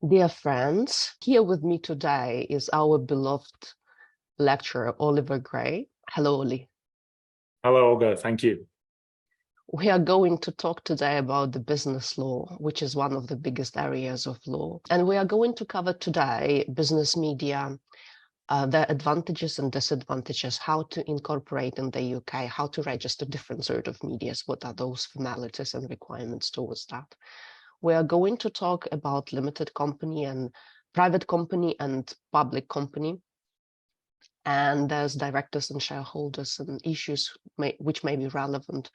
Dear friends, here with me today is our beloved lecturer, Oliver Gray. Hello, Oli. Hello, Olga. Thank you. We are going to talk today about the business law, which is one of the biggest areas of law. And we are going to cover today business media, their advantages and disadvantages, how to incorporate in the UK, how to register different sort of medias, what are those formalities and requirements towards that. We are going to talk about limited company and private company and public company. And there's directors and shareholders and issues which may be relevant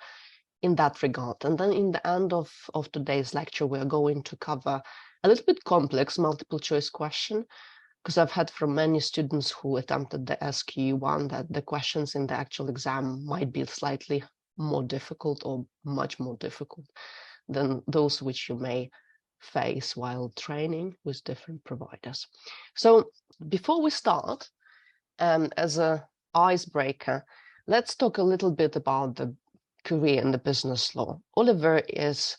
in that regard. And then in the end of today's lecture, we're going to cover a little bit complex multiple choice question, because I've had from many students who attempted the SQ1 that the questions in the actual exam might be slightly more difficult or much more difficult than those which you may face while training with different providers. So before we start, as an icebreaker, let's talk a little bit about the career in the business law. Oliver is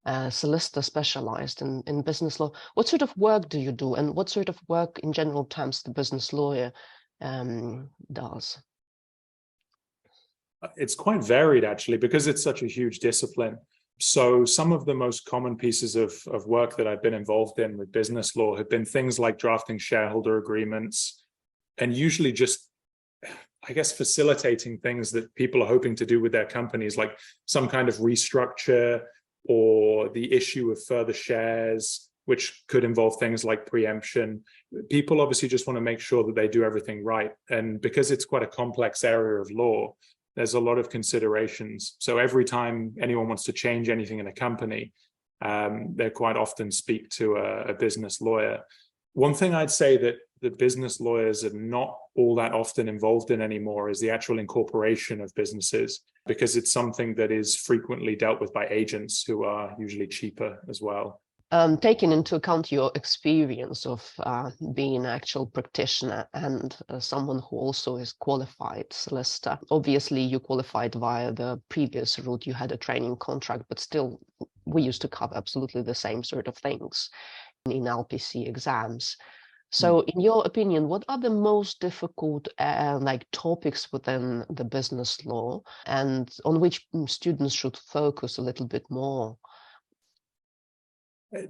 a solicitor specialized in business law. What sort of work do you do, and what sort of work in general terms the business lawyer does? It's quite varied, actually, because it's such a huge discipline. So some of the most common pieces of work that I've been involved in with business law have been things like drafting shareholder agreements, and usually just, I guess, facilitating things that people are hoping to do with their companies, like some kind of restructure or the issue of further shares, which could involve things like preemption. People obviously just want to make sure that they do everything right. And because it's quite a complex area of law, there's a lot of considerations. So every time anyone wants to change anything in a company, they quite often speak to a business lawyer. One thing I'd say that the business lawyers are not all that often involved in anymore is the actual incorporation of businesses, because it's something that is frequently dealt with by agents who are usually cheaper as well. Taking into account your experience of being an actual practitioner and someone who also is qualified solicitor, obviously you qualified via the previous route, you had a training contract, but still we used to cover absolutely the same sort of things in LPC exams. So in your opinion, what are the most difficult topics within the business law, and on which students should focus a little bit more?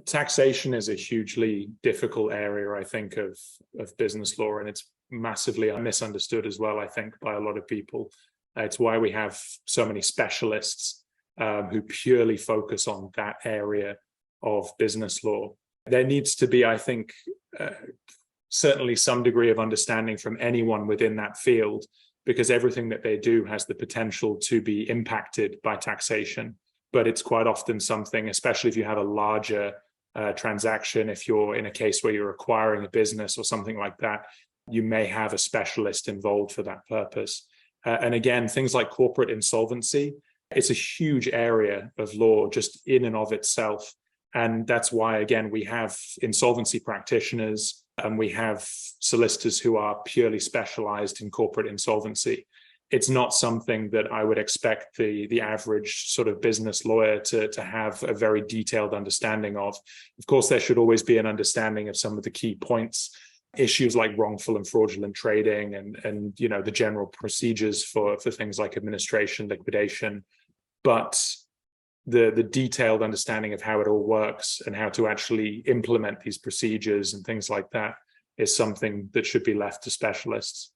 Taxation is a hugely difficult area, I think, of business law, and it's massively misunderstood as well, I think, by a lot of people. It's why we have so many specialists who purely focus on that area of business law. There needs to be, I think, certainly some degree of understanding from anyone within that field, because everything that they do has the potential to be impacted by taxation. But it's quite often something, especially if you have a larger transaction, if you're in a case where you're acquiring a business or something like that, you may have a specialist involved for that purpose. And again, things like corporate insolvency, it's a huge area of law just in and of itself. And that's why, again, we have insolvency practitioners and we have solicitors who are purely specialized in corporate insolvency. It's not something that I would expect the average sort of business lawyer to have a very detailed understanding of. Of course, there should always be an understanding of some of the key points, issues like wrongful and fraudulent trading and you know, the general procedures for things like administration, liquidation. But the detailed understanding of how it all works and how to actually implement these procedures and things like that is something that should be left to specialists.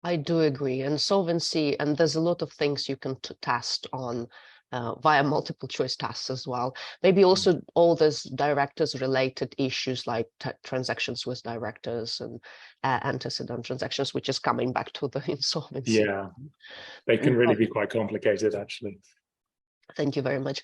I do agree. And solvency, and there's a lot of things you can test on via multiple choice tests as well. Maybe also all those directors related issues like transactions with directors and antecedent transactions, which is coming back to the insolvency. Yeah, they can really be quite complicated, actually. Thank you very much.